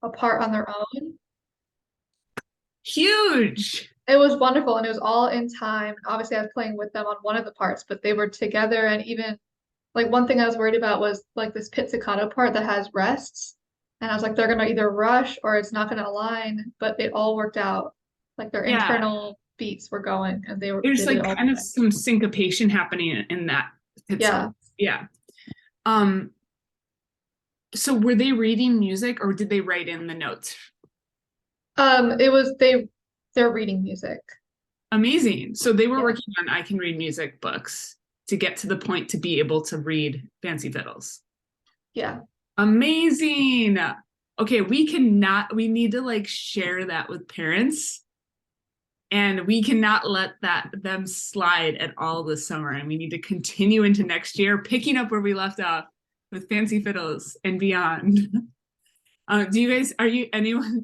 a part on their own. Huge. It was wonderful and it was all in time. Obviously, I was playing with them on one of the parts, but they were together. And even like one thing I was worried about was like this pizzicato part that has rests. And I was like, they're gonna either rush or it's not gonna align, but it all worked out. Like their Yeah. internal beats were going and There's they did like it all kind of the way. some syncopation happening in that pizza. Yeah. Yeah. Um, so were they reading music or did they write in the notes? It was they're reading music. Amazing. So they were Yeah. working on I Can Read Music books to get to the point to be able to read Fancy Fiddles. Yeah. Amazing. Okay, we need to like share that with parents and we cannot let them slide at all this summer. And we need to continue into next year, picking up where we left off with Fancy Fiddles and beyond. Do you guys,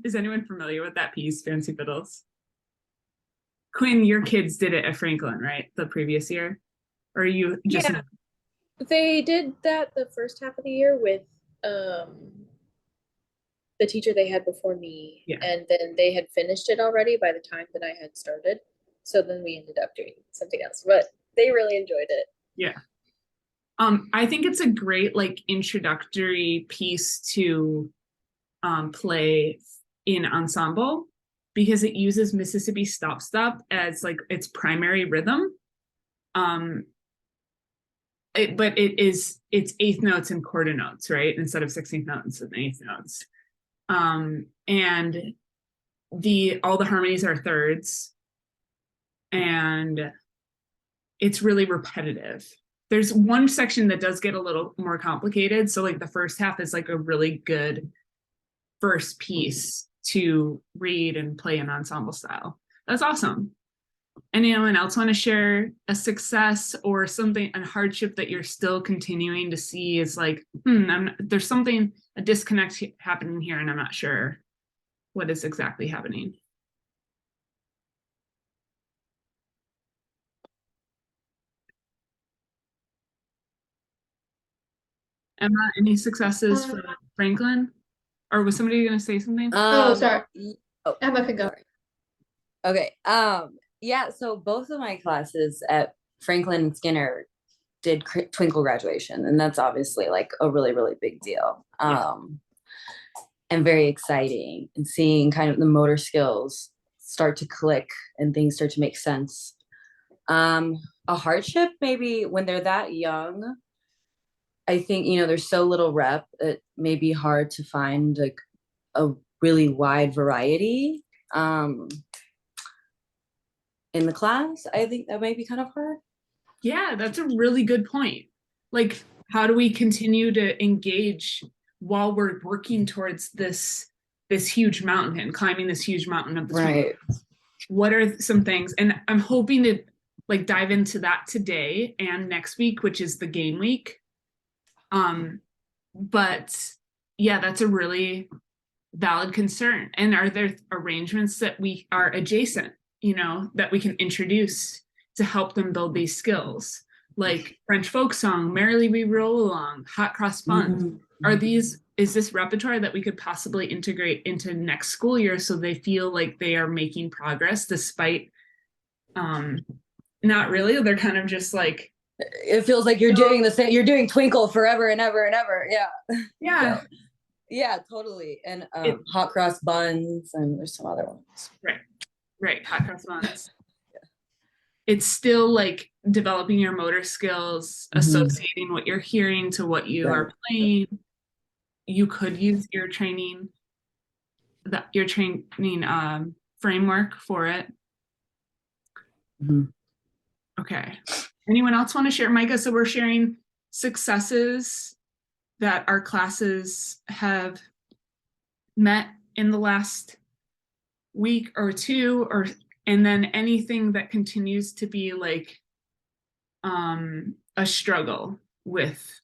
is anyone familiar with that piece, Fancy Fiddles? Quinn, your kids did it at Franklin, right? The previous year? Or are you just, Yeah, they did that the first half of the year with um the teacher they had before me, yeah, and then they had finished it already by the time that I had started. So then we ended up doing something else, but they really enjoyed it. yeah. I think it's a great like introductory piece to play in ensemble because it uses Mississippi Stop Stop as like its primary rhythm. Um, but it's eighth notes and quarter notes, right? Instead of 16th notes and eighth notes. And all the harmonies are thirds, and it's really repetitive. There's one section that does get a little more complicated. So like the first half is like a really good first piece to read and play in ensemble style. That's awesome. Anyone else want to share a success or something, a hardship that you're still continuing to see is like, there's something, a disconnect happening here, and I'm not sure what is exactly happening. Emma, any successes for Um, Franklin? Or was somebody going to say something? oh, sorry. Oh, Emma can go. sorry. Okay. Yeah, so both of my classes at Franklin and Skinner did Twinkle graduation, and that's obviously like a really, really big deal. And very exciting, and seeing kind of the motor skills start to click and things start to make sense. A hardship maybe when they're that young, I think, there's so little rep, it may be hard to find like a really wide variety in the class. I think that might be kind of hard. Yeah, that's a really good point. Like, how do we continue to engage while we're working towards this huge mountain and climbing this huge mountain of the Right. What are some things? And I'm hoping to like dive into that today and next week, which is the game week. But yeah, that's a really valid concern. And are there arrangements that we are adjacent, that we can introduce to help them build these skills? Like French folk song, Merrily We Roll Along, Hot Cross Buns. Mm-hmm. Is this repertoire that we could possibly integrate into next school year so they feel like they are making progress despite not really, they're kind of just like, it feels like you're doing the same, you're doing Twinkle forever and ever and ever. Yeah. Yeah, totally. And hot cross buns, and there's some other ones. Right, hot cross buns. It's still like developing your motor skills, associating what you're hearing to what you are playing. You could use ear training, framework for it. Okay. Anyone else want to share, Micah? So we're sharing successes that our classes have met in the last week or two, and then anything that continues to be like a struggle with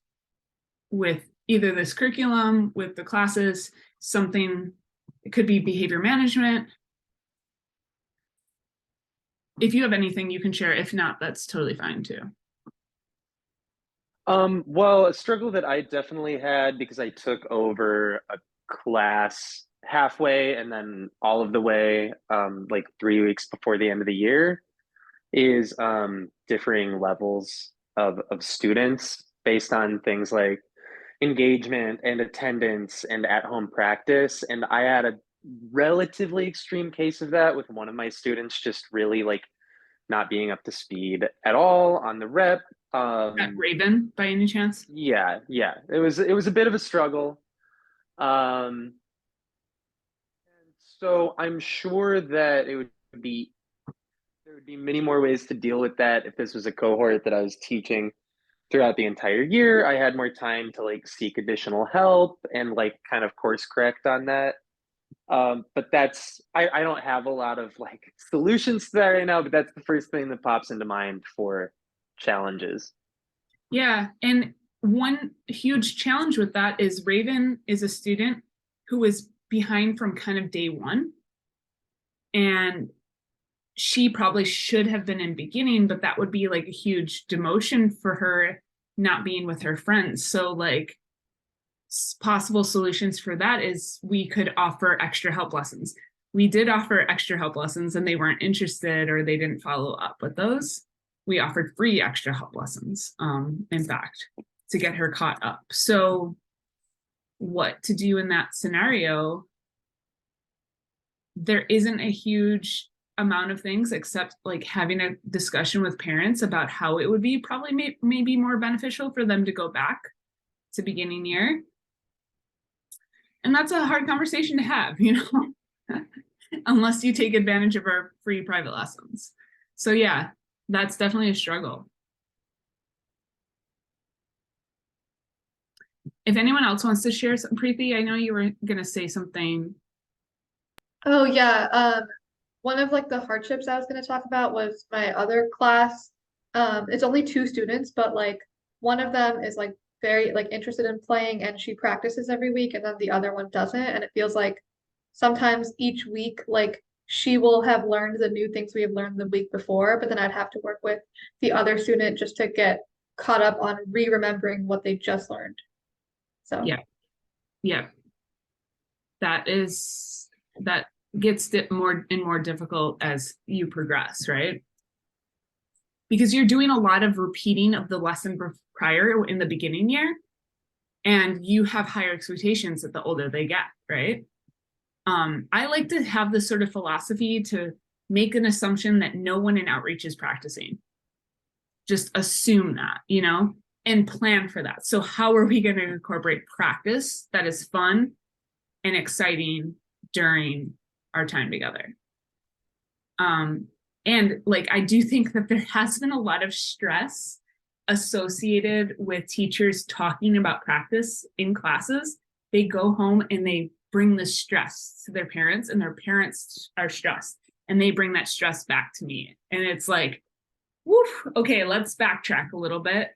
either this curriculum, with the classes, something, it could be behavior management. If you have anything you can share, if not, that's totally fine too. Well, a struggle that I definitely had because I took over a class halfway and then all of the way, like 3 weeks before the end of the year, is differing levels of students based on things like engagement and attendance and at home practice. And I had a relatively extreme case of that with one of my students just really like not being up to speed at all on the rep. At Raven, by any chance? Yeah, it was a bit of a struggle. And so I'm sure that there would be many more ways to deal with that if this was a cohort that I was teaching throughout the entire year. I had more time to like seek additional help and like kind of course correct on that. But I don't have a lot of like solutions to that right now, but that's the first thing that pops into mind for challenges. Yeah, and one huge challenge with that is Raven is a student who was behind from kind of day one. And she probably should have been in beginning, but that would be like a huge demotion for her not being with her friends. So like possible solutions for that is we could offer extra help lessons. We did offer extra help lessons and they weren't interested or they didn't follow up with those. We offered free extra help lessons, in fact, to get her caught up. So what to do in that scenario? There isn't a huge amount of things except like having a discussion with parents about how it would be probably maybe more beneficial for them to go back to beginning year. And that's a hard conversation to have, you know, unless you take advantage of our free private lessons. So yeah, that's definitely a struggle. If anyone else wants to share some, Preeti, I know you were going to say something. Oh yeah, one of like the hardships I was going to talk about was my other class. It's only 2 students, but like one of them is like very like interested in playing and she practices every week, and then the other one doesn't. And it feels like sometimes each week, like she will have learned the new things we have learned the week before, but then I'd have to work with the other student just to get caught up on re-remembering what they just learned. So Yeah, that gets more and more difficult as you progress, right? Because you're doing a lot of repeating of the lesson prior in the beginning year, and you have higher expectations that the older they get, right? I like to have this sort of philosophy to make an assumption that no one in outreach is practicing. Just assume that, you know, and plan for that. So how are we going to incorporate practice that is fun and exciting during our time together? And like, I do think that there has been a lot of stress associated with teachers talking about practice in classes. They go home and they bring the stress to their parents, and their parents are stressed and they bring that stress back to me. And it's like, woof, okay, let's backtrack a little bit.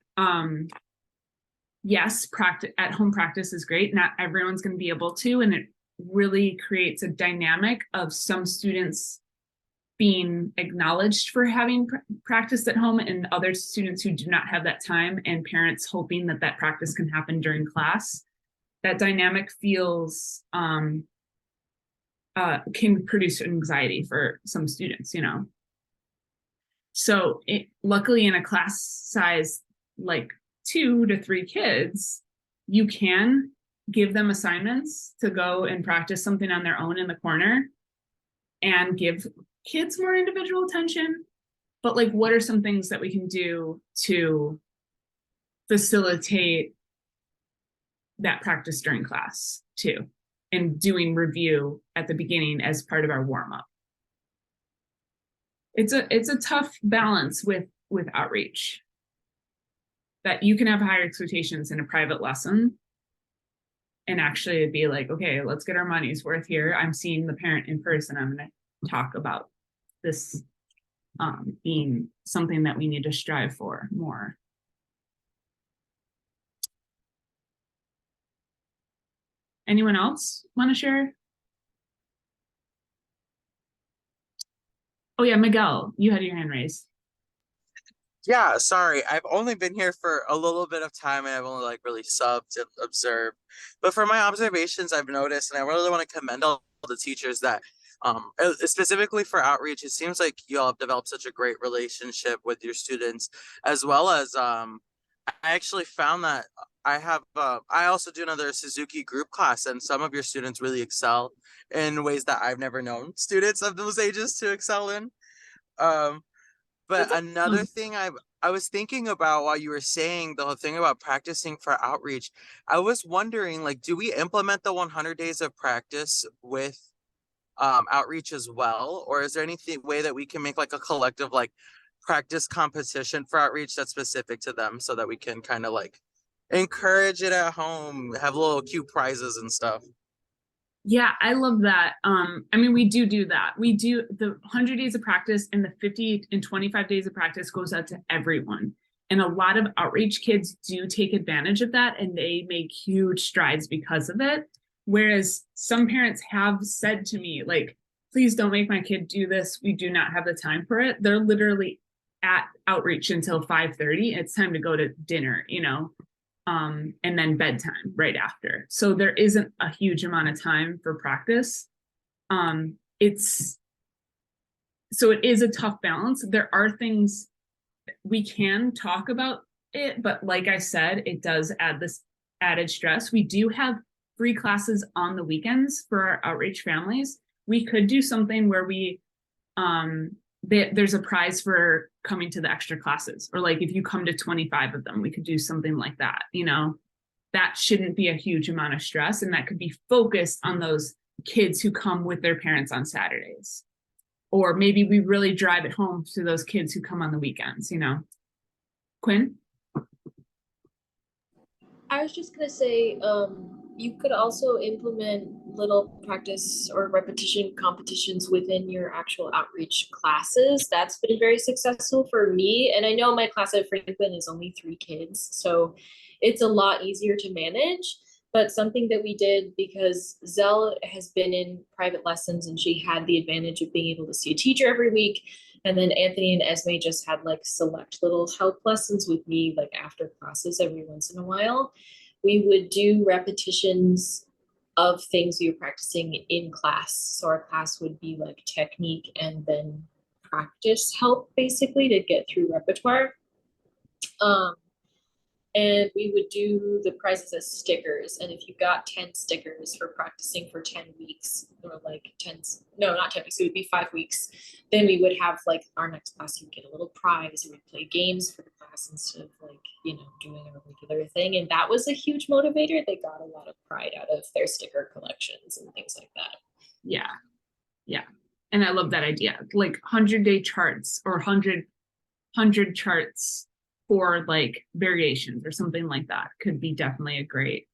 Yes, at home practice is great. Not everyone's going to be able to, and it really creates a dynamic of some students being acknowledged for having practice at home and other students who do not have that time, and parents hoping that that practice can happen during class. That dynamic feels can produce anxiety for some students, you know. So luckily in a class size like 2 to 3 kids, you can give them assignments to go and practice something on their own in the corner and give kids more individual attention. But like, what are some things that we can do to facilitate that practice during class too, and doing review at the beginning as part of our warm-up? It's a tough balance with outreach, that you can have higher expectations in a private lesson and actually be like, okay, let's get our money's worth here. I'm seeing the parent in person. I'm going to talk about this being something that we need to strive for more. Anyone else want to share? Oh yeah, Miguel, you had your hand raised. Yeah, sorry. I've only been here for a little bit of time and I've only like really subbed and observed. But from my observations I've noticed, and I really want to commend all the teachers that specifically for outreach, it seems like you all have developed such a great relationship with your students, as well as I actually found that I also do another Suzuki group class, and some of your students really excel in ways that I've never known students of those ages to excel in. Um, but That's another awesome. thing I was thinking about while you were saying the whole thing about practicing for outreach, I was wondering, like, do we implement the 100 days of practice with outreach as well, or is there anything way that we can make like a collective like practice competition for outreach that's specific to them so that we can kind of like encourage it at home, have little cute prizes and stuff? Yeah, I love that. I mean, we do that. We do the 100 days of practice, and the 50 and 25 days of practice goes out to everyone. And a lot of outreach kids do take advantage of that, and they make huge strides because of it. Whereas some parents have said to me, like, please don't make my kid do this. We do not have the time for it. They're literally at outreach until 5:30. It's time to go to dinner, and then bedtime right after. So there isn't a huge amount of time for practice. It's so it is a tough balance. There are things we can talk about it, but like I said, it does add this added stress. We do have free classes on the weekends for our outreach families. We could do something where there's a prize for coming to the extra classes, or like if you come to 25 of them, we could do something like that. That shouldn't be a huge amount of stress, and that could be focused on those kids who come with their parents on Saturdays. Or maybe we really drive it home to those kids who come on the weekends. Quinn? I was just gonna say, you could also implement little practice or repetition competitions within your actual outreach classes. That's been very successful for me. And I know my class at Franklin is only 3 kids, so it's a lot easier to manage. But something that we did, because Zell has been in private lessons and she had the advantage of being able to see a teacher every week. And then Anthony and Esme just had like select little help lessons with me, like after classes every once in a while. We would do repetitions of things we were practicing in class. So our class would be like technique and then practice help basically to get through repertoire. And we would do the prizes as stickers. And if you got 10 stickers for practicing for 10 weeks, or like 10, no, not 10 weeks, it would be 5 weeks, then we would have like our next class, you would get a little prize, and we'd play games for the class instead of like, doing a regular thing. And that was a huge motivator. They got a lot of pride out of their sticker collections and things like that. Yeah. Yeah. And I love that idea. Like 100-day charts or 100 charts for like variations or something like that could be definitely a great.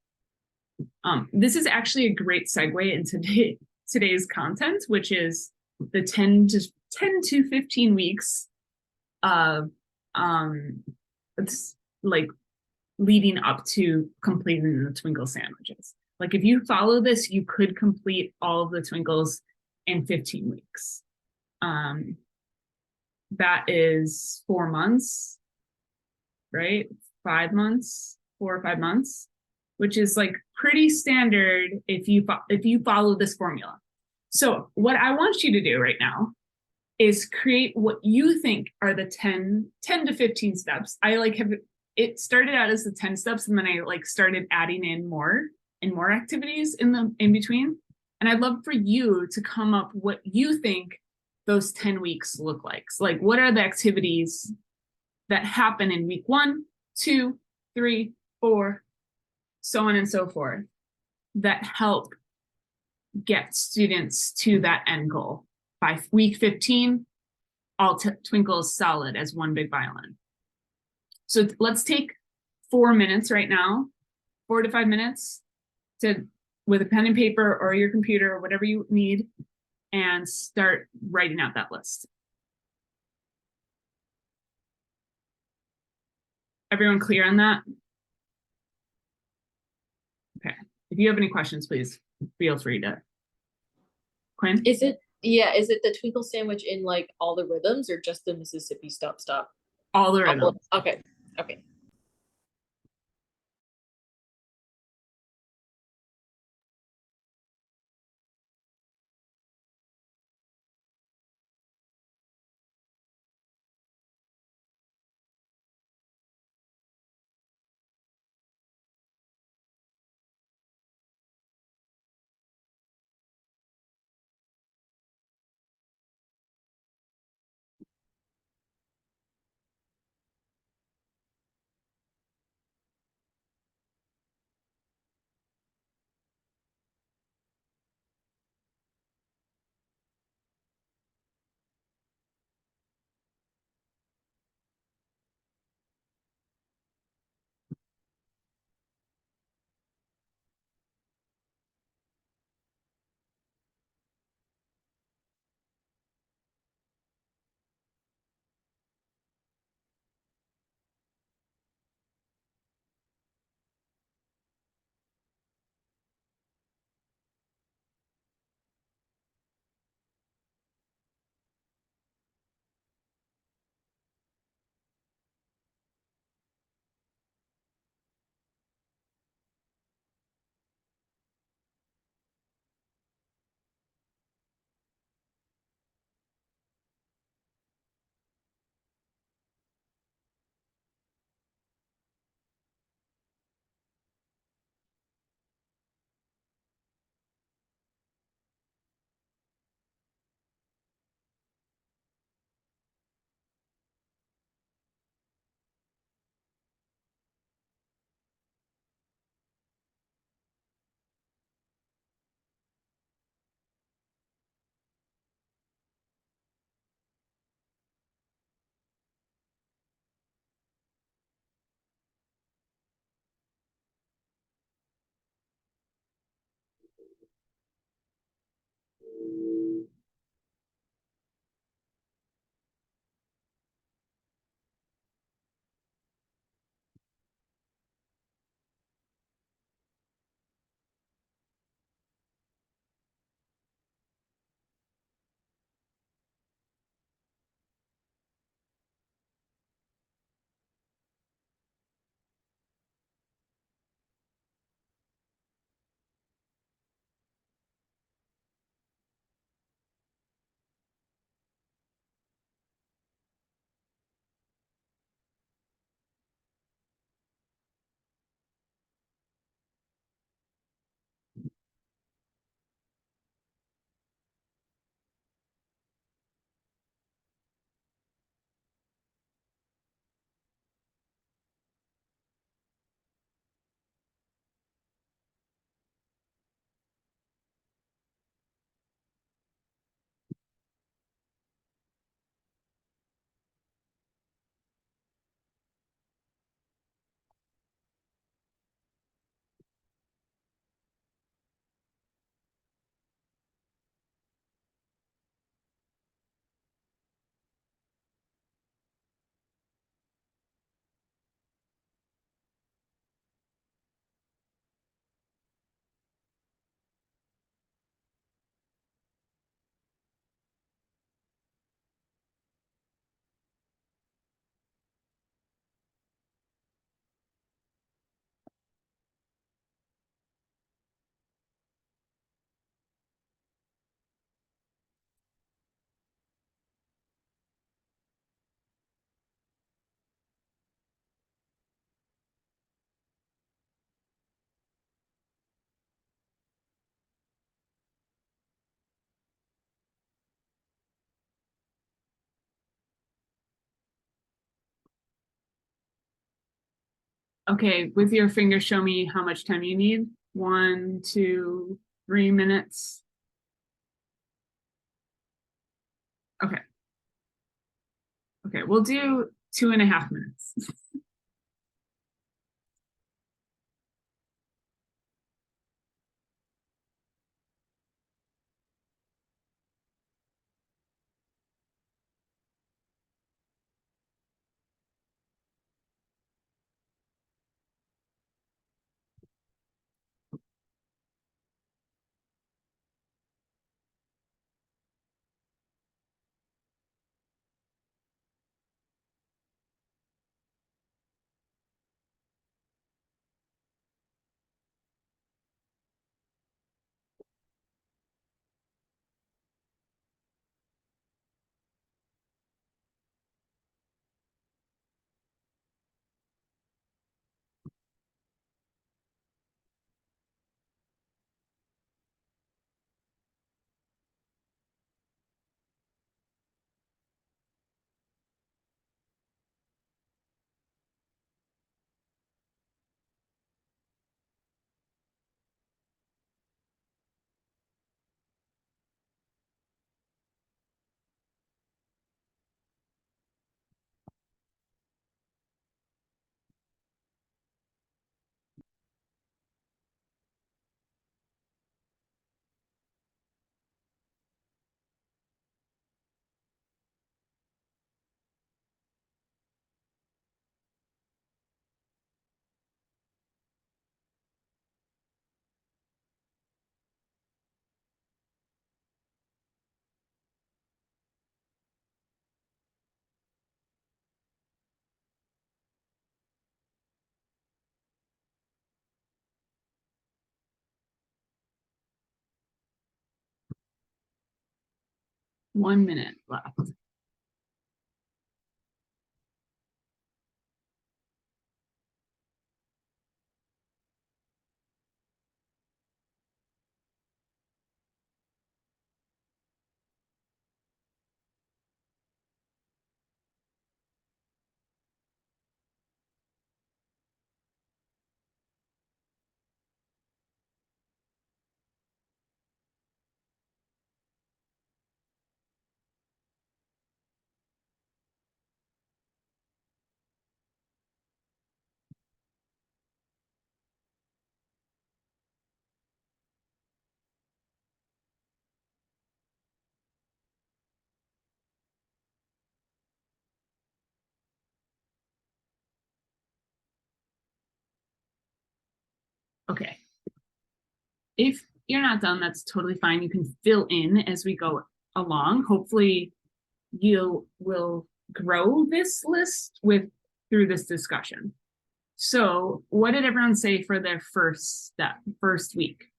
This is actually a great segue into today's content, which is the 10 to 15 weeks of it's like leading up to completing the Twinkle sandwiches. Like if you follow this, you could complete all of the Twinkles in 15 weeks. That is 4 months, right? 5 months, 4 or 5 months, which is like pretty standard if you follow this formula. So what I want you to do right now is create what you think are the 10 to 15 steps. I like have it started out as the 10 steps, and then I like started adding in more and more activities in between. And I'd love for you to come up what you think those 10 weeks look like. So like, what are the activities that happen in week 1, 2, 3, 4, so on and so forth, that help get students to that end goal. By week 15, all Twinkle is solid as one big violin. So let's take 4 minutes right now, 4 to 5 minutes, with a pen and paper or your computer or whatever you need, and start writing out that list. Everyone clear on that? Okay. If you have any questions, please feel free to. Quinn? Is it the Twinkle sandwich in like all the rhythms, or just the Mississippi stop stop? All the rhythms. Okay. Okay, with your finger, show me how much time you need. 1, 2, 3 minutes. Okay. Okay, we'll do 2.5 minutes. One minute left. Okay. If you're not done, that's totally fine. You can fill in as we go along. Hopefully you will grow this list through this discussion. So what did everyone say for their first week?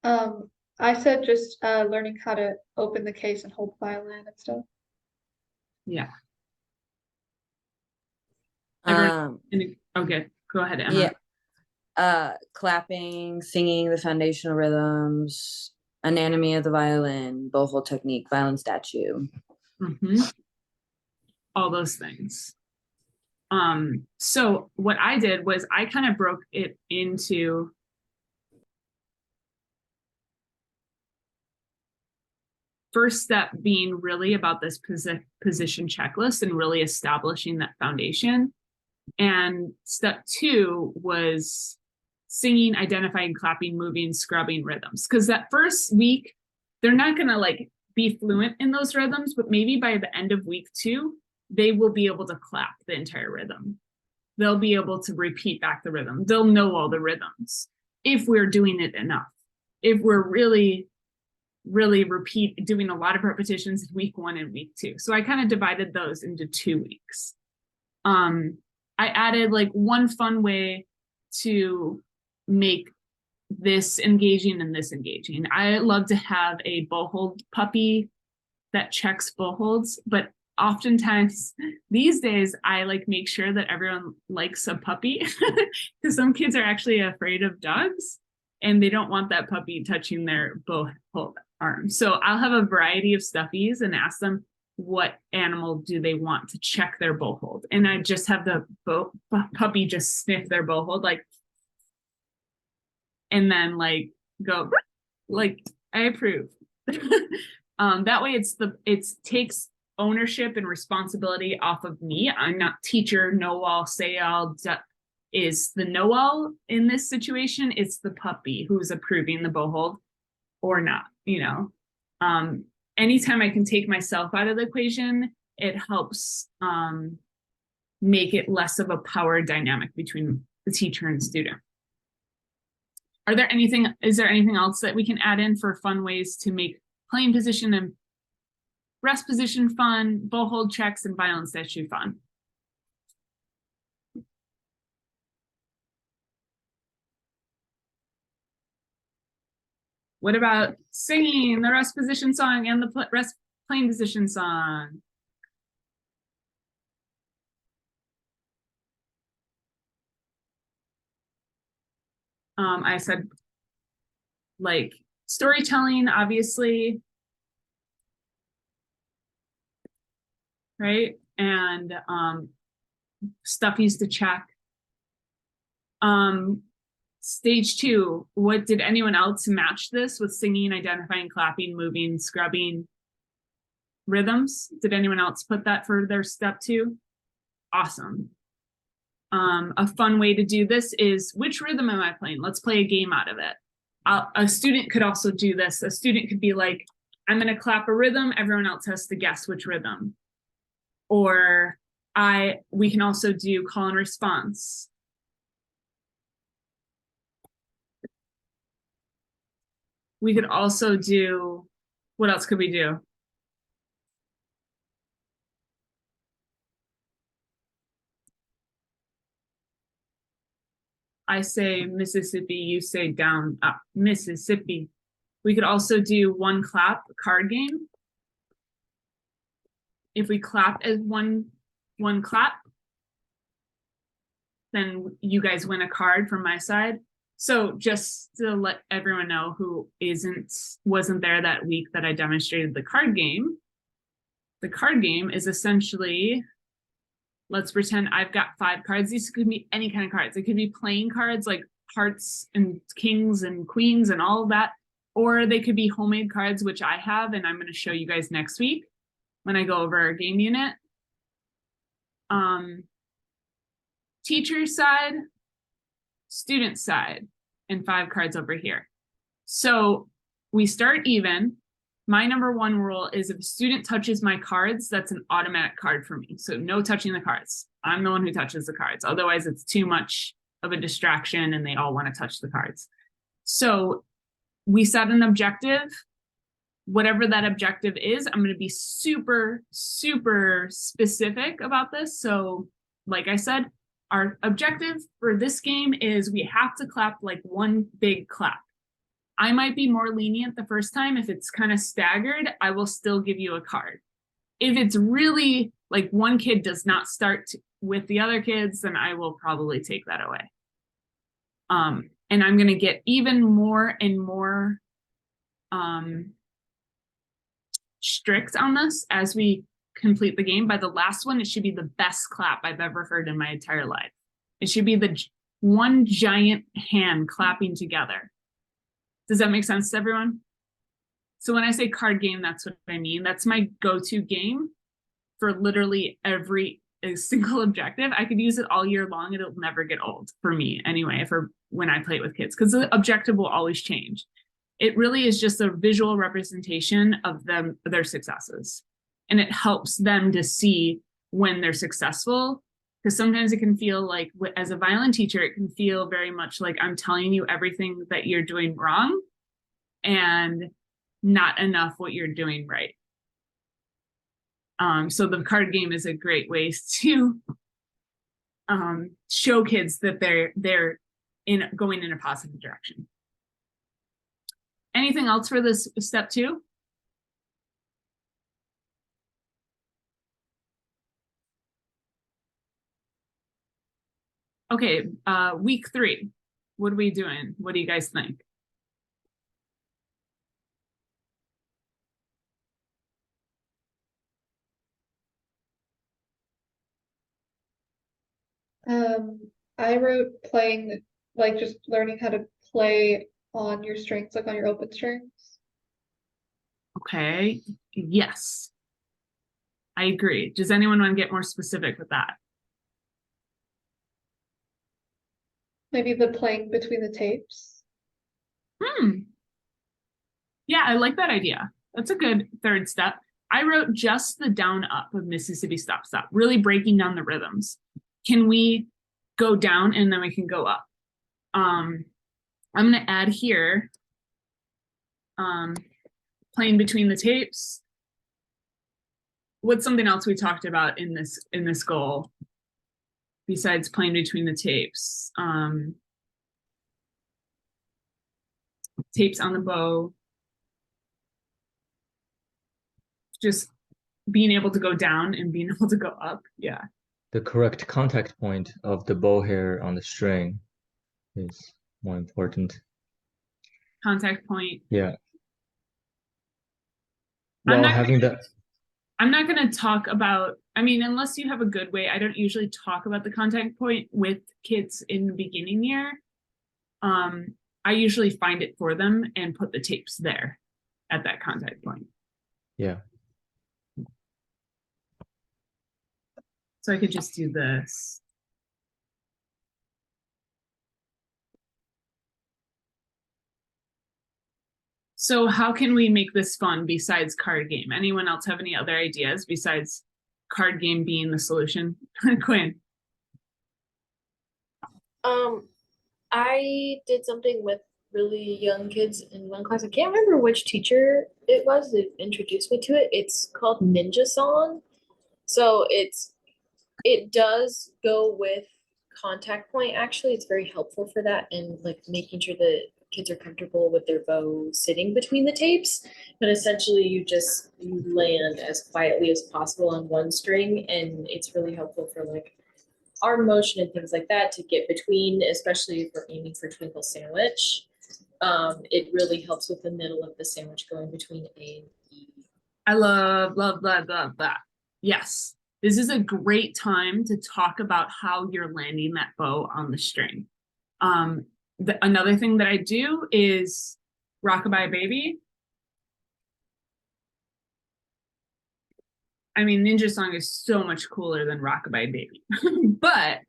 I said just learning how to open the case and hold violin and stuff. Yeah. Um, Okay, go ahead, Emma. Yeah. Clapping, singing the foundational rhythms, anatomy of the violin, bow hold technique, violin statue. All those things. So what I did was I kind of broke it into first step being really about this position checklist and really establishing that foundation. And step 2 was singing, identifying, clapping, moving, scrubbing rhythms. Because that first week, they're not going to like be fluent in those rhythms, but maybe by the end of week 2, they will be able to clap the entire rhythm. They'll be able to repeat back the rhythm. They'll know all the rhythms if we're doing it enough. If we're really doing a lot of repetitions in week 1 and week 2. So I kind of divided those into 2 weeks. I added like one fun way to make this engaging and this engaging. I love to have a bow hold puppy that checks bow holds, but oftentimes these days I like make sure that everyone likes a puppy because some kids are actually afraid of dogs and they don't want that puppy touching their bow hold arm. So I'll have a variety of stuffies and ask them, what animal do they want to check their bow hold. And I just have the puppy just sniff their bow hold, like, and then like go, like, I approve. That way it takes ownership and responsibility off of me. I'm not teacher, know-all, say-all, is the know-all in this situation. It's the puppy who's approving the bow hold or not, you know. Anytime I can take myself out of the equation, it helps make it less of a power dynamic between the teacher and student. Is there anything else that we can add in for fun ways to make playing position and rest position fun, bow hold checks, and violin statue fun? What about singing the rest position song and the rest playing position song? I said, like, storytelling, obviously, right? And stuffies to check. Stage 2, what did anyone else match this with singing, identifying, clapping, moving, scrubbing rhythms? Did anyone else put that for their step 2? Awesome. A fun way to do this is, which rhythm am I playing? Let's play a game out of it. A student could also do this. A student could be like, I'm going to clap a rhythm. Everyone else has to guess which rhythm. Or we can also do call and response. We could also do, what else could we do? I say Mississippi, you say down up Mississippi. We could also do one clap card game. If we clap as one clap, then you guys win a card from my side. So just to let everyone know who wasn't there that week that I demonstrated the card game is essentially, let's pretend I've got 5 cards. These could be any kind of cards. It could be playing cards like hearts and kings and queens and all of that, or they could be homemade cards, which I have, and I'm going to show you guys next week when I go over our game unit. Teacher side, student side, and 5 cards over here. So we start even. My number 1 rule is if a student touches my cards, that's an automatic card for me. So no touching the cards. I'm the one who touches the cards. Otherwise, it's too much of a distraction and they all want to touch the cards. So we set an objective. Whatever that objective is, I'm going to be super, super specific about this. So like I said, our objective for this game is we have to clap like one big clap. I might be more lenient the first time. If it's kind of staggered, I will still give you a card. If it's really like one kid does not start with the other kids, then I will probably take that away. And I'm going to get even more and more strict on this as we complete the game. By the last one, it should be the best clap I've ever heard in my entire life. It should be the one giant hand clapping together. Does that make sense to everyone? So when I say card game, that's what I mean. That's my go-to game for literally every single objective. I could use it all year long. It'll never get old for me anyway, for when I play it with kids, because the objective will always change. It really is just a visual representation of their successes. And it helps them to see when they're successful, because sometimes it can feel like, as a violin teacher, it can feel very much like I'm telling you everything that you're doing wrong and not enough what you're doing right. So the card game is a great way to show kids that they're going in a positive direction. Anything else for this step 2? Okay, week 3. What are we doing? What do you guys think? I wrote playing, like just learning how to play on your strings, like on your open strings. Okay. Yes, I agree. Does anyone want to get more specific with that? Maybe the playing between the tapes. Yeah, I like that idea. That's a good third step. I wrote just the down up of Mississippi Stop Stop, really breaking down the rhythms. Can we go down and then we can go up? I'm gonna add here, playing between the tapes. What's something else we talked about in this goal besides playing between the tapes? Tapes on the bow. Just being able to go down and being able to go up. Yeah. The correct contact point of the bow hair on the string is more important. Contact point. Yeah. I'm While not having that, I'm not going to talk about, I mean, unless you have a good way, I don't usually talk about the contact point with kids in the beginning year. I usually find it for them and put the tapes there at that contact point. yeah. So I could just do this. So how can we make this fun besides card game? Anyone else have any other ideas besides card game being the solution? Quinn. I did something with really young kids in one class. I can't remember which teacher it was that introduced me to it. It's called Ninja Song. So it does go with contact point. Actually, it's very helpful for that and like making sure that kids are comfortable with their bow sitting between the tapes. But essentially, you land as quietly as possible on one string, and it's really helpful for like arm motion and things like that to get between, especially if we're aiming for Twinkle sandwich. It really helps with the middle of the sandwich going between A and E. I love that. Yes, this is a great time to talk about how you're landing that bow on the string. Another thing that I do is Rockabye Baby. I mean, Ninja Song is so much cooler than Rockabye Baby. But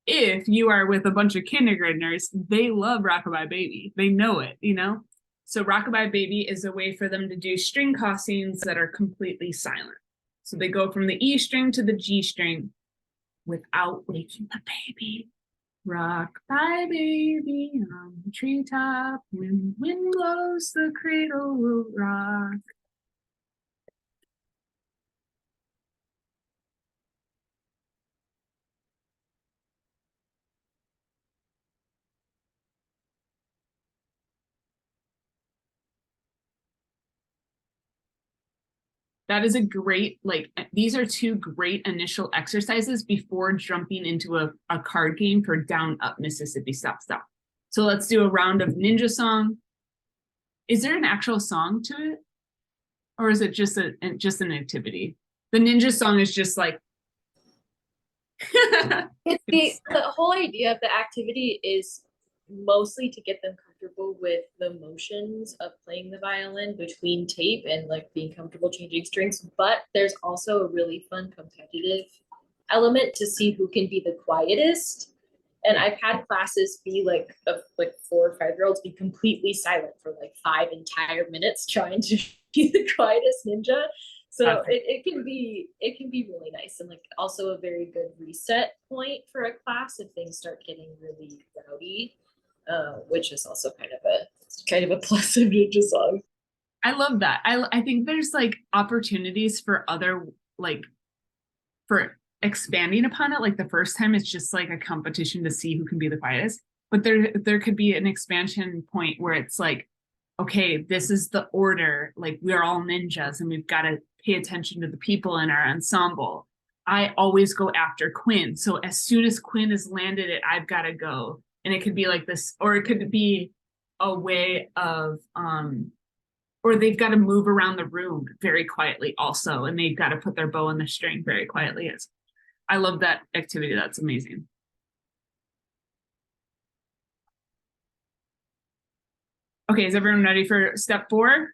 if you are with a bunch of kindergartners, they love Rockabye Baby. They know it, you know? So Rockabye Baby is a way for them to do string crossings that are completely silent. So they go from the E string to the G string without waking the baby. Rock by baby on the treetop, when wind blows the cradle will rock. That is a great, like, these are two great initial exercises before jumping into a card game for down up Mississippi Stop Stop. So let's do a round of Ninja Song. Is there an actual song to it? Or is it just an activity? The Ninja Song is just like The whole idea of the activity is mostly to get them comfortable with the motions of playing the violin between tape and like being comfortable changing strings. But there's also a really fun competitive element to see who can be the quietest. And I've had classes be like 4 or 5-year-olds be completely silent for like 5 entire minutes trying to be the quietest ninja. So it can be really nice and like also a very good reset point for a class if things start getting really rowdy, which is also kind of a plus of Ninja Song. I love that. I think there's like opportunities for other like for expanding upon it. Like the first time it's just like a competition to see who can be the quietest, but there could be an expansion point where it's like, okay, this is the order, like we're all ninjas and we've got to pay attention to the people in our ensemble. I always go after Quinn, so as soon as Quinn has landed it, I've got to go. And it could be like this, or it could be a way of or they've got to move around the room very quietly also, and they've got to put their bow on the string very quietly. I love that activity. That's amazing. Okay, is everyone ready for step 4?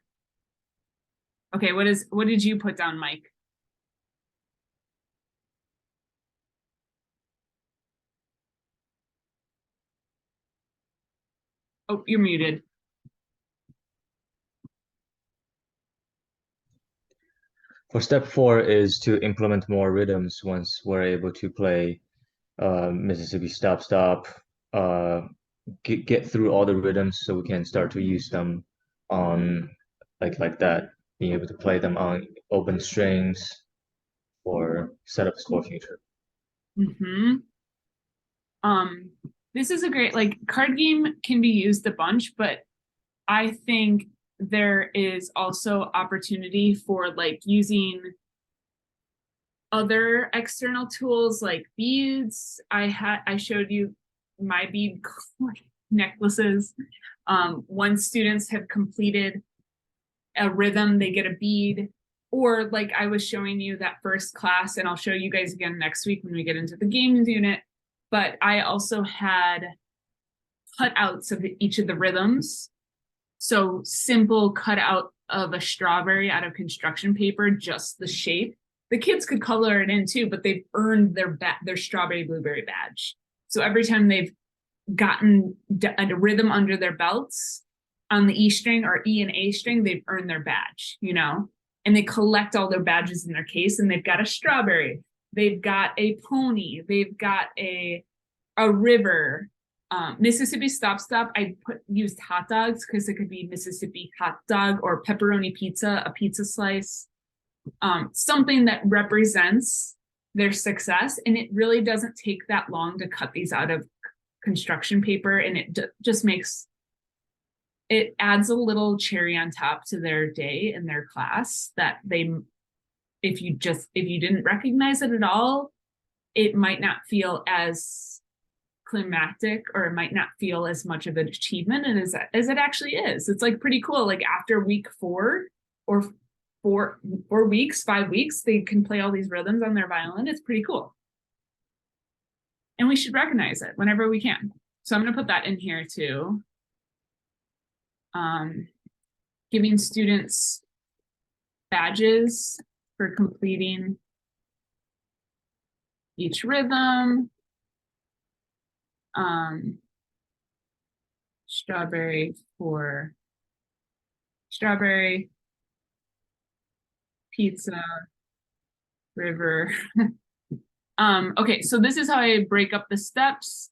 Okay, what did you put down, Mike? Oh, you're muted. For step 4 is to implement more rhythms once we're able to play Mississippi Stop Stop, get through all the rhythms so we can start to use them on like that, being able to play them on open strings or setups for future. Mm-hmm. This is a great, like, card game can be used a bunch, but I think there is also opportunity for like using other external tools like beads. I showed you my bead necklaces. Once students have completed a rhythm, they get a bead. Or like I was showing you that first class, and I'll show you guys again next week when we get into the games unit. But I also had cutouts of each of the rhythms. So simple cutout of a strawberry out of construction paper, just the shape. The kids could color it in too, but they've earned their strawberry blueberry badge. So every time they've gotten a rhythm under their belts on the E string or E and A string, they've earned their badge, you know? And they collect all their badges in their case, and they've got a strawberry, they've got a pony, they've got a river. Mississippi Stop Stop, I used hot dogs because it could be Mississippi hot dog or pepperoni pizza, a pizza slice, something that represents their success. And it really doesn't take that long to cut these out of construction paper, and it just makes it adds a little cherry on top to their day in their class that they, if you didn't recognize it at all, it might not feel as climactic, or it might not feel as much of an achievement as it actually is. It's like pretty cool. Like after week 4 or 5 weeks, they can play all these rhythms on their violin. It's pretty cool. And we should recognize it whenever we can. So I'm going to put that in here too. Giving students badges for completing each rhythm. Strawberry for strawberry, pizza, river. Okay, so this is how I break up the steps.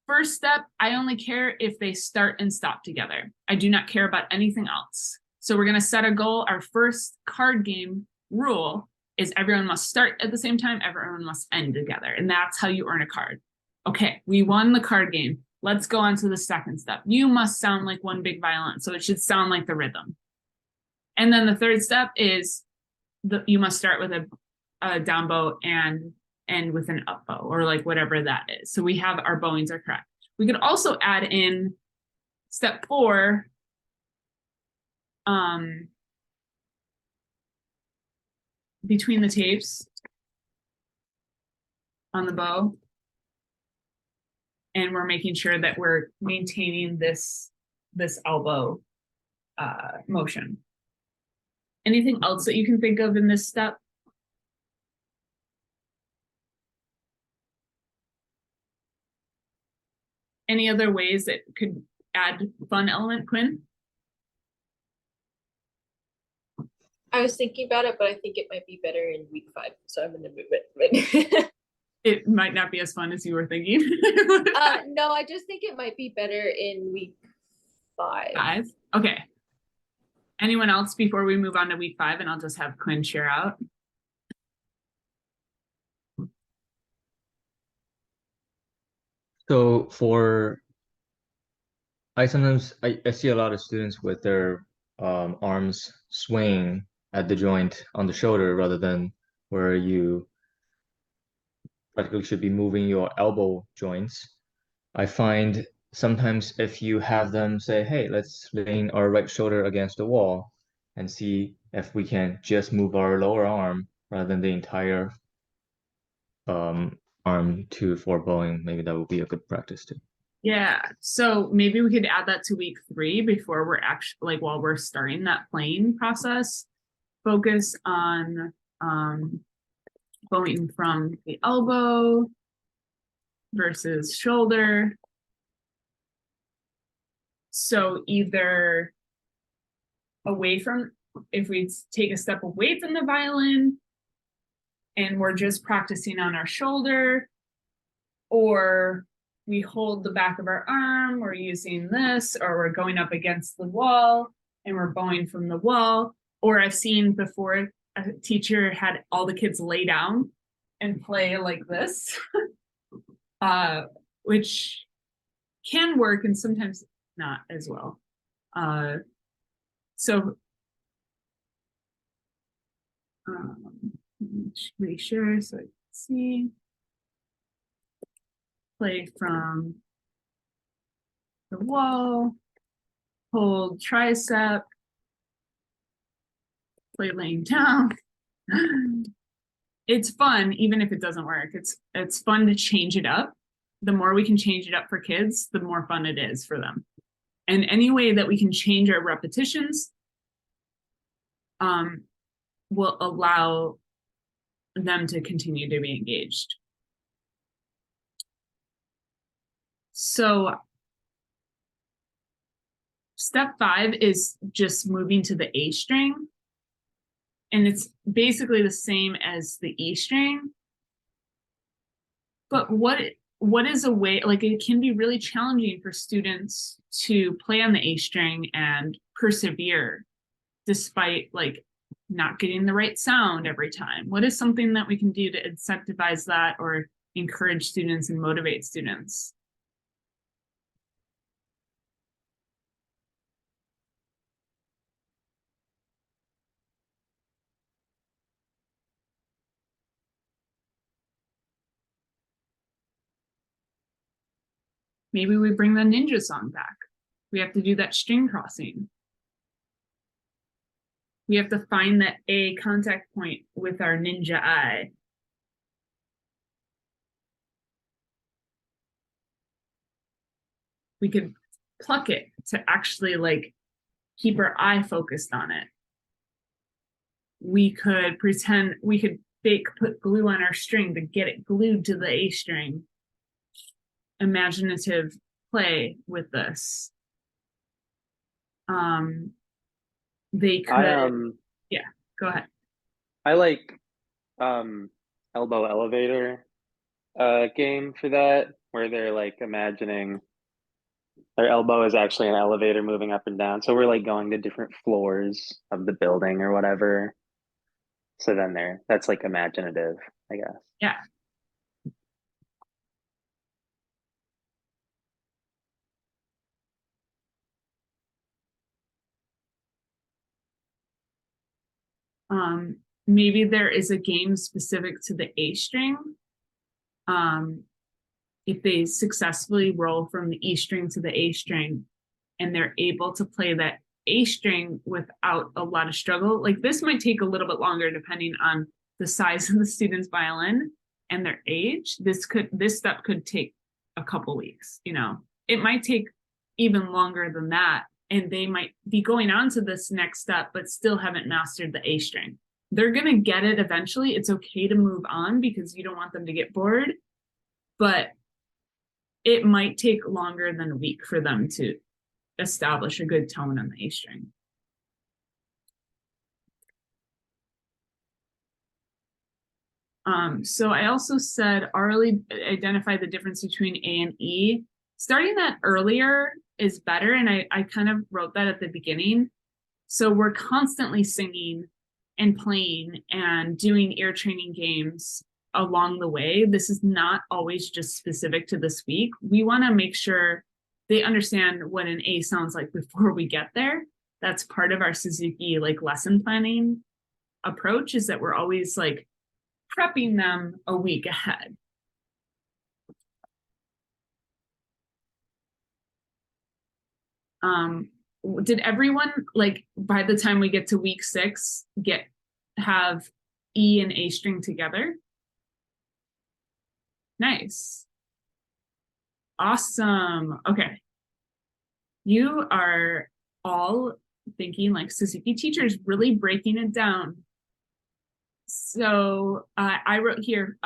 First step, I only care if they start and stop together. I do not care about anything else. So we're going to set a goal. Our first card game rule is everyone must start at the same time, everyone must end together, and that's how you earn a card. Okay, we won the card game. Let's go on to the second step. You must sound like one big violin, so it should sound like the rhythm. And then the third step is you must start with a down bow and end with an up bow, or like whatever that is. So we have our bowings are correct. We could also add in step 4, between the tapes on the bow. And we're making sure that we're maintaining this elbow motion. Anything else that you can think of in this step? Any other ways that could add fun element, Quinn? I was thinking about it, but I think it might be better in week 5, so I'm gonna move it. It might not be as fun as you were thinking. No, I just think it might be better in week 5. 5? Okay. Anyone else before we move on to week 5, and I'll just have Quinn share out. So I see a lot of students with their arms swaying at the joint on the shoulder rather than where you practically should be moving your elbow joints. I find sometimes if you have them say, hey, let's lean our right shoulder against the wall and see if we can just move our lower arm rather than the entire arm for bowing, maybe that would be a good practice too. Yeah, so maybe we could add that to week 3 before we're actually, like, while we're starting that playing process, focus on going from the elbow versus shoulder. So either away from, if we take a step away from the violin and we're just practicing on our shoulder, or we hold the back of our arm, we're using this, or we're going up against the wall and we're bowing from the wall. Or I've seen before a teacher had all the kids lay down and play like this, which can work and sometimes not as well. So make sure so I can see. Play from the wall, hold tricep, play laying down. It's fun, even if it doesn't work. It's fun to change it up. The more we can change it up for kids, the more fun it is for them. And any way that we can change our repetitions will allow them to continue to be engaged. So step 5 is just moving to the A string. And it's basically the same as the E string. But what is a way, like, it can be really challenging for students to play on the A string and persevere despite, like, not getting the right sound every time. What is something that we can do to incentivize that or encourage students and motivate students? Maybe we bring the ninja song back. We have to do that string crossing. We have to find that A contact point with our ninja eye. We could pluck it to actually, like, keep our eye focused on it. We could pretend, we could put glue on our string to get it glued to the A string. Imaginative play with this. They could, yeah, go ahead. I like elbow elevator game for that, where they're like imagining their elbow is actually an elevator moving up and down. So we're like going to different floors of the building or whatever. So then that's like imaginative, I guess. Yeah. Maybe there is a game specific to the A string. If they successfully roll from the E string to the A string and they're able to play that A string without a lot of struggle, like, this might take a little bit longer depending on the size of the student's violin and their age. This step could take a couple weeks, you know. It might take even longer than that, and they might be going on to this next step but still haven't mastered the A string. They're gonna get it eventually. It's okay to move on because you don't want them to get bored, but it might take longer than a week for them to establish a good tone on the A string. So I also said orally identify the difference between A and E. Starting that earlier is better, and I kind of wrote that at the beginning. So we're constantly singing and playing and doing ear training games along the way. This is not always just specific to this week. We want to make sure they understand what an A sounds like before we get there. That's part of our Suzuki, like, lesson planning approach, is that we're always, like, prepping them a week ahead. Did everyone, like, by the time we get to week 6, have E and A string together? Nice. Awesome. Okay. You are all thinking like Suzuki teachers, really breaking it down. So I wrote here,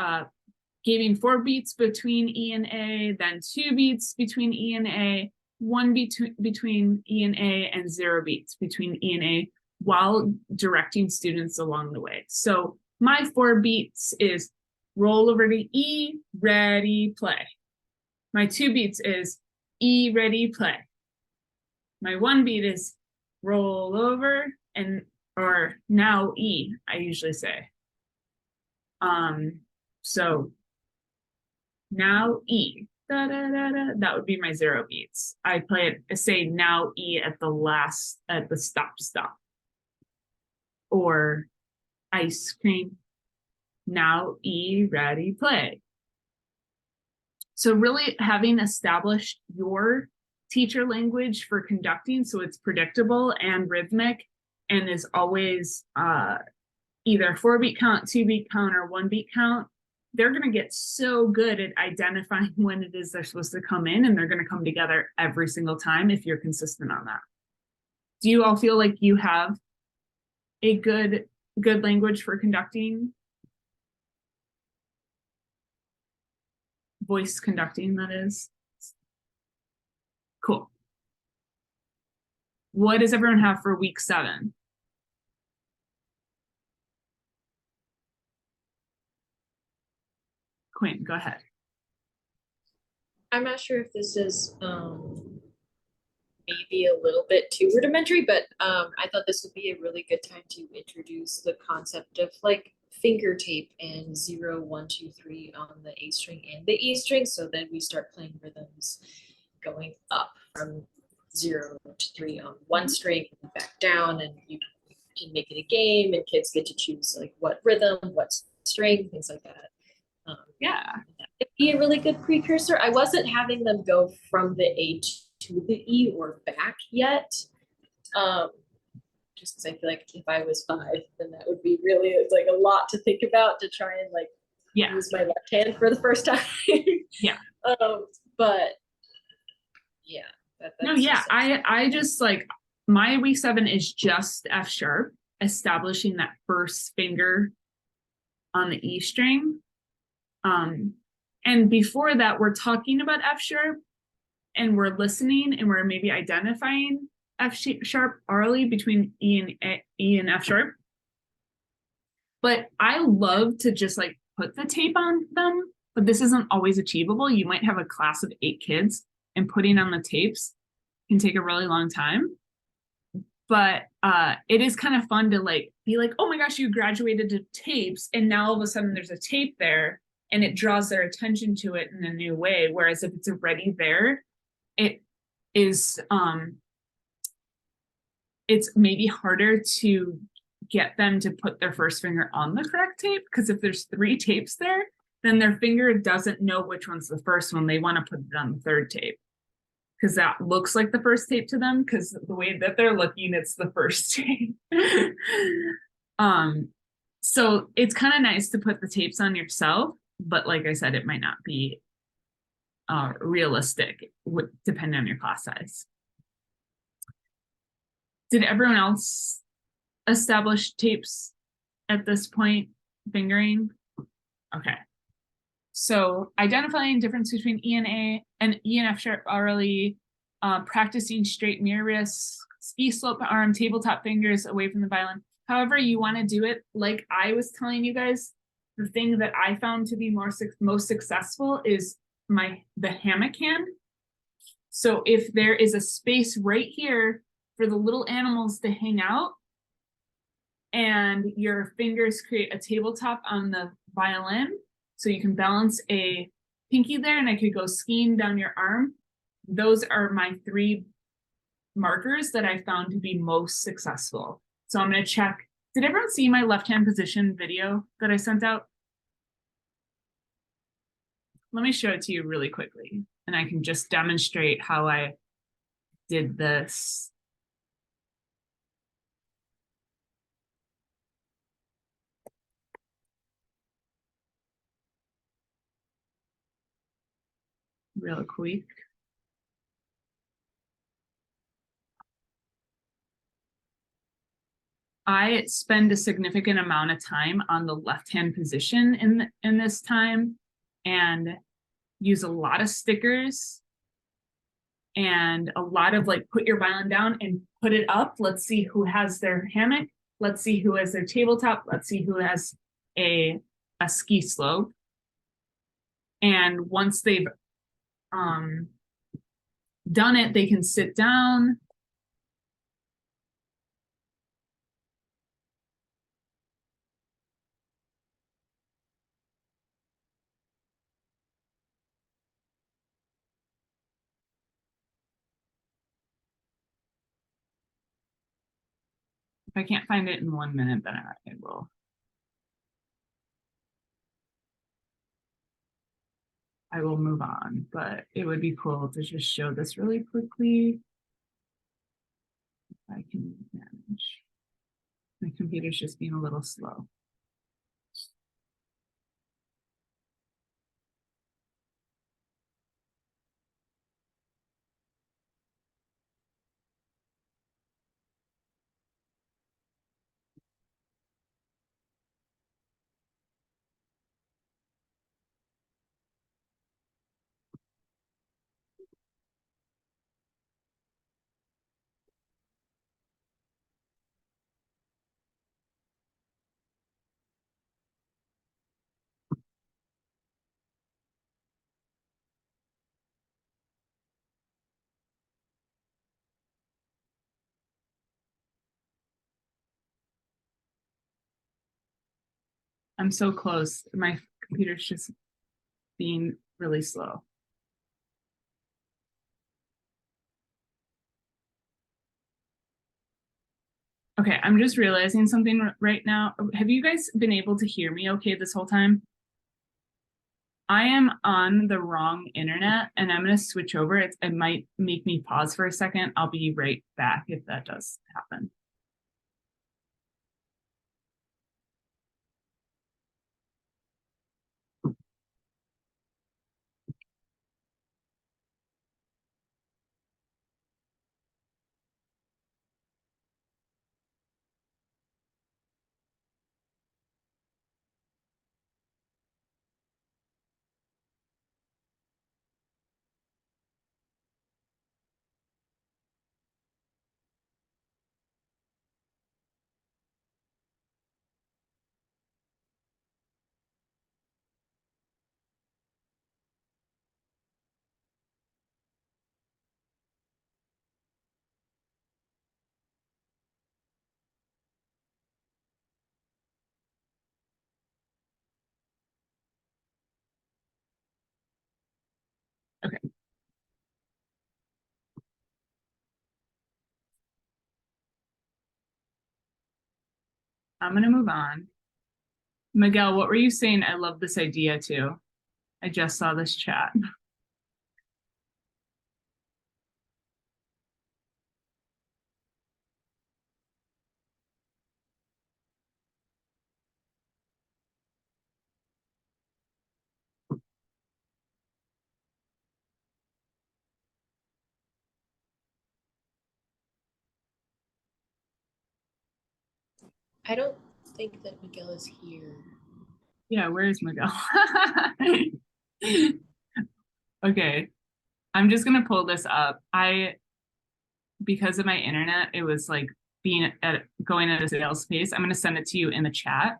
giving 4 beats between E and A, then 2 beats between E and A, 1 beat between E and A, and 0 beats between E and A, while directing students along the way. So my 4 beats is roll over to E, ready, play. My 2 beats is E, ready, play. My 1 beat is roll over and, or now E, I usually say. So now E, da, da, da, da, that would be my 0 beats. I play it, say now E at the stop. Or ice cream, now E, ready, play. So really having established your teacher language for conducting, so it's predictable and rhythmic and is always either 4 beat count, 2 beat count, or 1 beat count, they're going to get so good at identifying when it is they're supposed to come in, and they're going to come together every single time if you're consistent on that. Do you all feel like you have a good language for conducting? Voice conducting, that is. Cool. What does everyone have for week 7? Quinn, go ahead. I'm not sure if this is maybe a little bit too rudimentary, but I thought this would be a really good time to introduce the concept of like finger tape and 0, 1, 2, 3 on the A string and the E string, so then we start playing rhythms going up from 0 to 3 on one string and back down, and you can make it a game and kids get to choose like what rhythm, what string, things like that. Yeah. That would be a really good precursor. I wasn't having them go from the A to the E or back yet. Just because I feel like if I was 5, then that would be really like a lot to think about to try and like use my left hand for the first time. Yeah. But yeah. No, yeah. I just like my week 7 is just F sharp, establishing that first finger on the E string. And before that, we're talking about F sharp and we're listening and we're maybe identifying F sharp orally between E and F sharp. But I love to just like put the tape on them, but this isn't always achievable. You might have a class of 8 kids and putting on the tapes can take a really long time. But it is kind of fun to like be like, oh my gosh, you graduated to tapes, and now all of a sudden there's a tape there and it draws their attention to it in a new way. Whereas if it's already there, it is it's maybe harder to get them to put their first finger on the correct tape, because if there's 3 tapes there, then their finger doesn't know which one's the first one. They want to put it on the 3rd tape because that looks like the first tape to them, because the way that they're looking, it's the first tape. So it's kind of nice to put the tapes on yourself, but like I said, it might not be realistic depending on your class size. Did everyone else establish tapes at this point, fingering? Okay. So identifying difference between E and A and E and F sharp orally, practicing straight mirror wrists, ski slope arm, tabletop fingers away from the violin. However you want to do it, like I was telling you guys, the thing that I found to be most successful is the hammock hand. So if there is a space right here for the little animals to hang out, and your fingers create a tabletop on the violin, so you can balance a pinky there, and I could go skiing down your arm. Those are my 3 markers that I found to be most successful. So I'm going to check. Did everyone see my left-hand position video that I sent out? Let me show it to you really quickly, and I can just demonstrate how I did this. real quick. I spend a significant amount of time on the left-hand position in this time and use a lot of stickers and a lot of like, put your violin down and put it up. Let's see who has their hammock. Let's see who has their tabletop. Let's see who has a ski slope. And once they've done it, they can sit down. If I can't find it in 1 minute, then I will. I will move on, but it would be cool to just show this really quickly. If I can manage. My computer's just being a little slow. I'm so close. My computer's just being really slow. Okay, I'm just realizing something right now. Have you guys been able to hear me okay this whole time? I am on the wrong internet and I'm going to switch over. It might make me pause for a second. I'll be right back if that does happen. Okay. I'm going to move on. Miguel, what were you saying? I love this idea too. I just saw this chat. I don't think that Miguel is here. Yeah, where is Miguel? Okay, I'm just gonna pull this up. Because of my internet, it was like going at a snail's pace. I'm gonna send it to you in the chat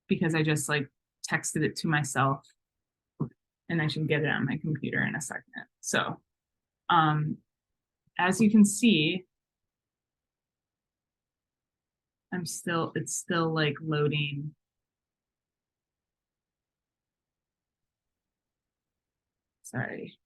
because I just like texted it to myself and I should get it on my computer in a second. So as you can see, it's still like loading. Sorry.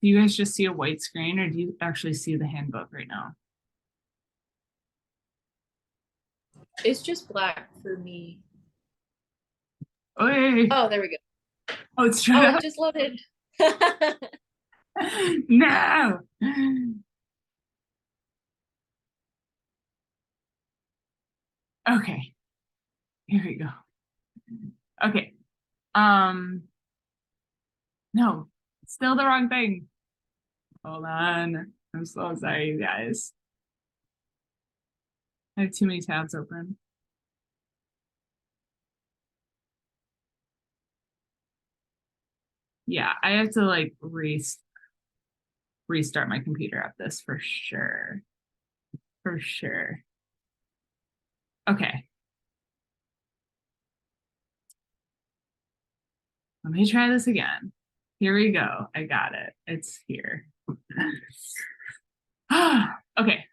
Do you guys just see a white screen or do you actually see the handbook right now? It's just black for me. Oh, hey. Oh, there we go. Oh, it's shut Oh, up. it just loaded. No. Okay. Here we go. Okay. No, still the wrong thing. Hold on. I'm so sorry, you guys. I have too many tabs open. Yeah, I have to like restart my computer at this for sure. For sure. Okay. Let me try this again. Here we go. I got it. It's here. Okay.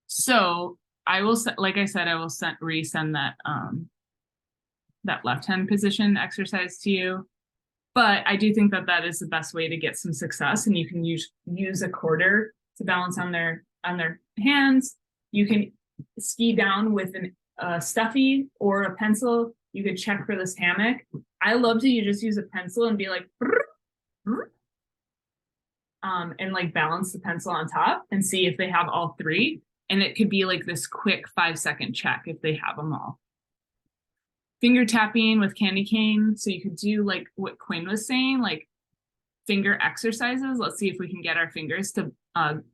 So I will like I said, I will resend that left hand position exercise to you. But I do think that that is the best way to get some success, and you can use a quarter to balance on their hands. You can ski down with a stuffy or a pencil. You could check for this hammock. I love to just use a pencil and be like, and like balance the pencil on top and see if they have all three. And it could be like this quick 5-second check if they have them all. Finger tapping with candy cane. So you could do like what Quinn was saying, like finger exercises. Let's see if we can get our fingers to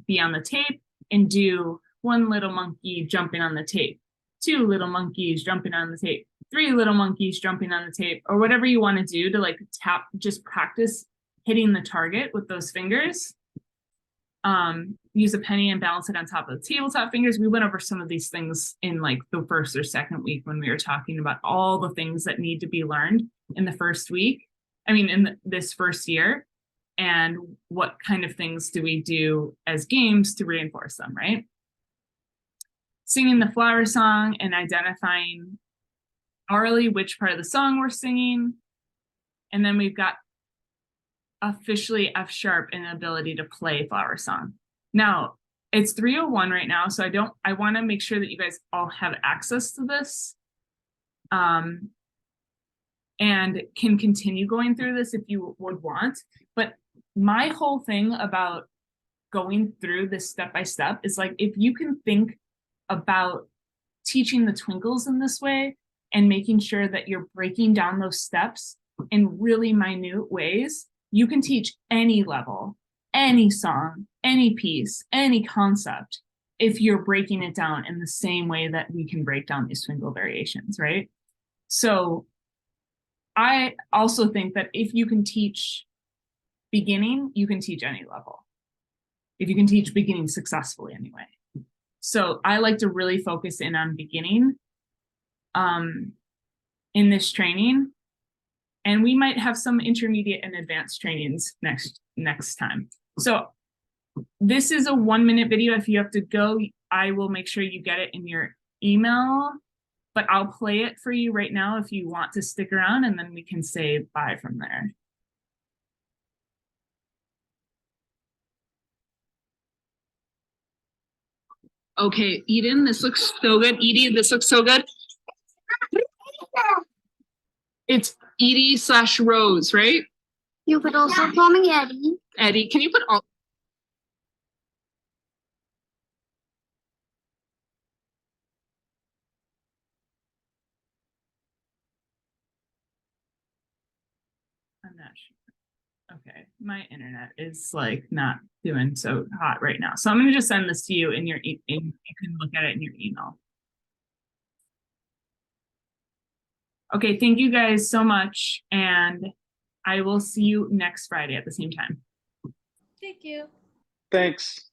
be on the tape and do one little monkey jumping on the tape, 2 little monkeys jumping on the tape, 3 little monkeys jumping on the tape, or whatever you want to do to like tap, just practice hitting the target with those fingers. Use a penny and balance it on top of the tabletop fingers. We went over some of these things in like the first or second week when we were talking about all the things that need to be learned in the first week. I mean, in this first year, and what kind of things do we do as games to reinforce them, right? Singing the flower song and identifying orally which part of the song we're singing. And then we've got officially F sharp and ability to play flower song. Now it's 3:01 right now, so I want to make sure that you guys all have access to this and can continue going through this if you would want. But my whole thing about going through this step by step is like, if you can think about teaching the twinkles in this way and making sure that you're breaking down those steps in really minute ways, you can teach any level, any song, any piece, any concept, if you're breaking it down in the same way that we can break down these twinkle variations, right? So I also think that if you can teach beginning, you can teach any level. If you can teach beginning successfully anyway. So I like to really focus in on beginning in this training. And we might have some intermediate and advanced trainings next time. So this is a 1-minute video. If you have to go, I will make sure you get it in your email, but I'll play it for you right now if you want to stick around, and then we can say bye from there. Okay, Eden, this looks so good. Edie, this looks so good. It's Edie/Rose, right? You could also call me Eddie. Eddie, can you put all? I'm not sure. Okay, my internet is like not doing so hot right now. So I'm gonna just send this to you in your you can look at it in your email. Okay, thank you guys so much, and I will see you next Friday at the same time. Thank you. Thanks.